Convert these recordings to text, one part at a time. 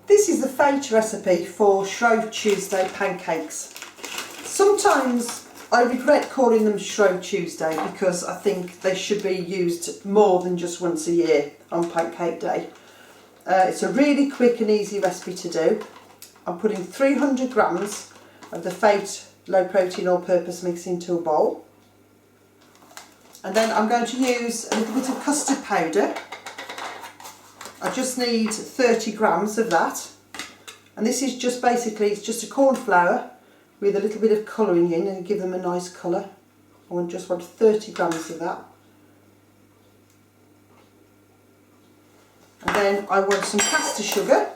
This is the fate recipe for Shrove Tuesday pancakes. Sometimes I regret calling them Shrove Tuesday because I think they should be used more than just once a year on Pancake Day. It's a really quick and easy recipe to do. I'm putting 300 grams of the fate low protein all purpose mix into a bowl. And then I'm going to use a little bit of custard powder. I just need 30 grams of that, and this is just basically, it's just a cornflour with a little bit of colouring in and give them a nice colour. I just want 30 grams of that. And then I want some caster sugar,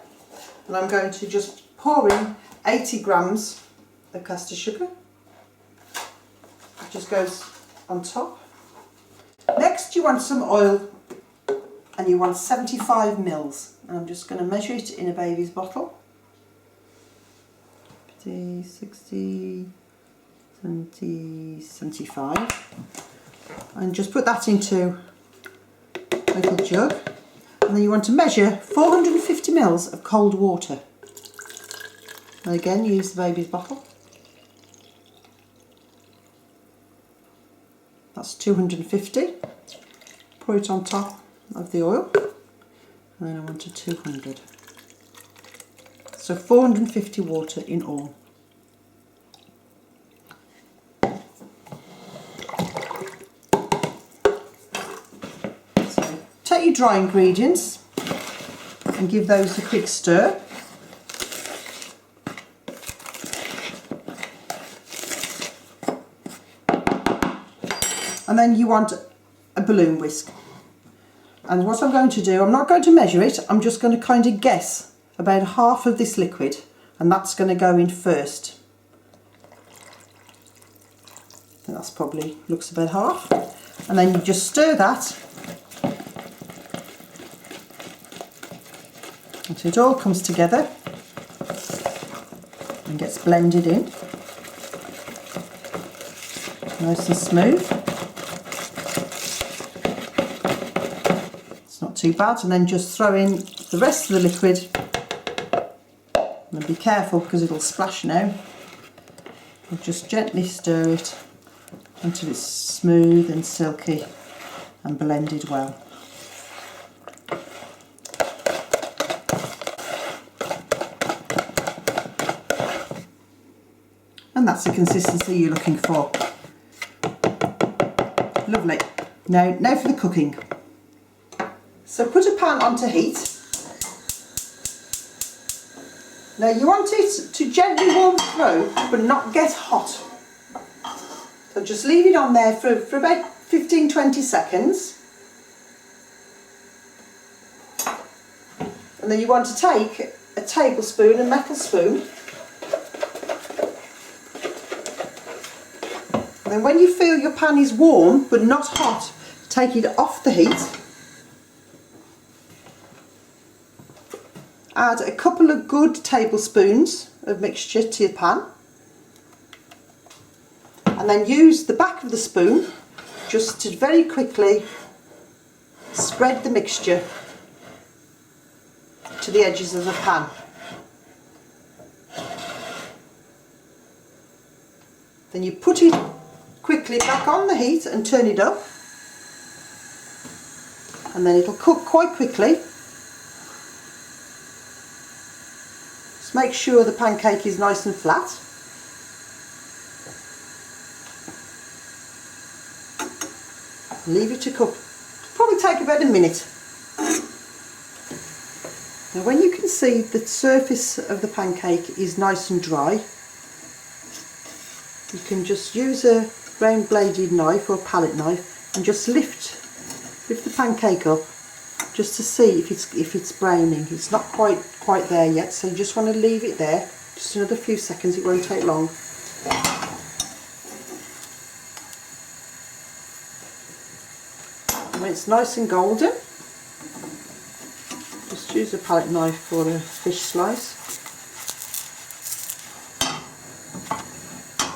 and I'm going to just pour in 80 grams of caster sugar. It just goes on top. Next you want some oil, and you want 75 mils, and I'm just going to measure it in a baby's bottle. 50, 60, 70, 75, and just put that into a little jug, and then you want to measure 450 mils of cold water, and again use the baby's bottle. That's 250, pour it on top of the oil, and then I want a 200, so 450 water in all. So take your dry ingredients and give those a quick stir. And then you want a balloon whisk. And what I'm going to do, I'm not going to measure it, I'm just going to kind of guess about half of this liquid, and that's going to go in first. And that's probably, looks about half. And then you just stir that until it all comes together and gets blended in. Nice and smooth. Too bad, and then just throw in the rest of the liquid, and be careful because it'll splash now, and just gently stir it until it's smooth and silky and blended well. And that's the consistency you're looking for. Lovely. Now for the cooking. So put a pan onto heat. Now you want it to gently warm through but not get hot. So just leave it on there for about 15-20 seconds. And then you want to take a tablespoon, a metal spoon. And then when you feel your pan is warm but not hot, take it off the heat. Add a couple of good tablespoons of mixture to your pan, and then use the back of the spoon just to very quickly spread the mixture to the edges of the pan. Then you put it quickly back on the heat and turn it up, and then it'll cook quite quickly. Make sure the pancake is nice and flat. Leave it to cook. It'll probably take about a minute. Now when you can see the surface of the pancake is nice and dry, you can just use a round bladed knife or palette knife and just lift the pancake up, just to see if it's browning. It's not quite there yet, so you just want to leave it there just another few seconds. It won't take long. And when it's nice and golden, just use a palette knife for a fish slice.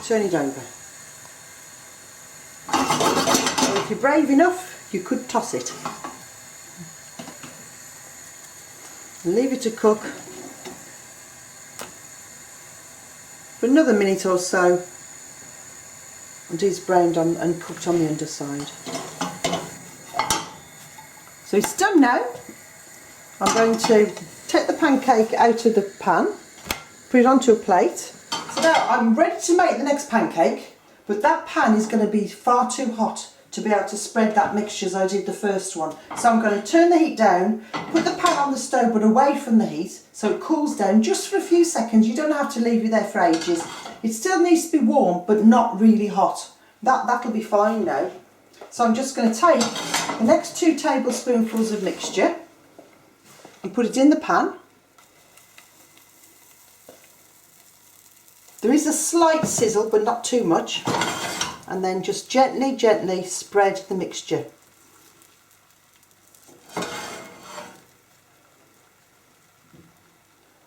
Turn it over. So if you're brave enough, you could toss it. Leave it to cook for another minute or so until it's browned on and cooked on the underside. So it's done now. I'm going to take the pancake out of the pan, put it onto a plate. So now I'm ready to make the next pancake, but that pan is going to be far too hot to be able to spread that mixture as I did the first one. So I'm going to turn the heat down, put the pan on the stove but away from the heat so it cools down just for a few seconds. You don't have to leave it there for ages. It still needs to be warm but not really hot. That'll be fine now. So I'm just going to take the next 2 tablespoonfuls of mixture and put it in the pan. There is a slight sizzle but not too much. And then just gently, gently spread the mixture.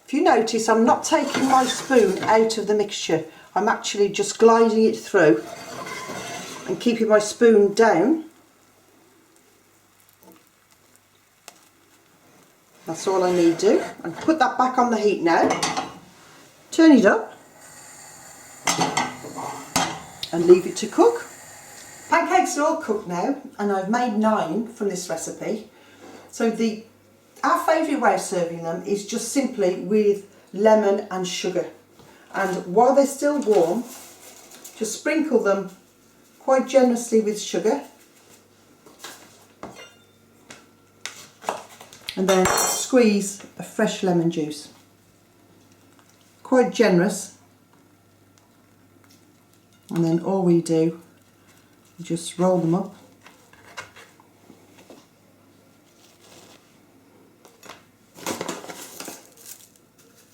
If you notice, I'm not taking my spoon out of the mixture. I'm actually just gliding it through and keeping my spoon down. That's all I need to do. And put that back on the heat now. Turn it up. And leave it to cook. Pancakes are all cooked now, and I've made 9 from this recipe. So our favourite way of serving them is just simply with lemon and sugar. And while they're still warm, just sprinkle them quite generously with sugar. And then squeeze a fresh lemon juice. Quite generous. And then all we do is just roll them up.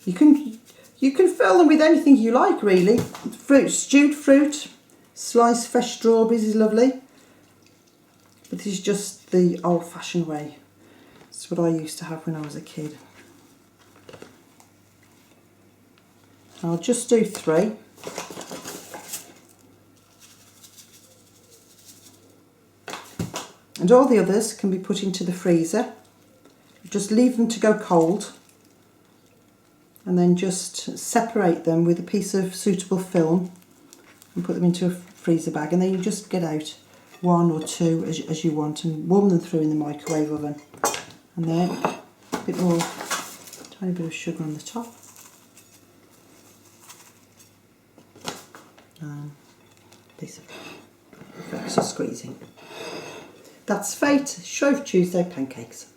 You can fill them with anything you like really. Fruit, stewed fruit, sliced fresh strawberries is lovely. But this is just the old-fashioned way. It's what I used to have when I was a kid. I'll just do 3. And all the others can be put into the freezer. Just leave them to go cold and then just separate them with a piece of suitable film and put them into a freezer bag, and then you just get out 1 or 2 as you want and warm them through in the microwave oven. And then a bit more, tiny bit of sugar on the top. And a piece of extra squeezing. That's Fate Shrove Tuesday pancakes.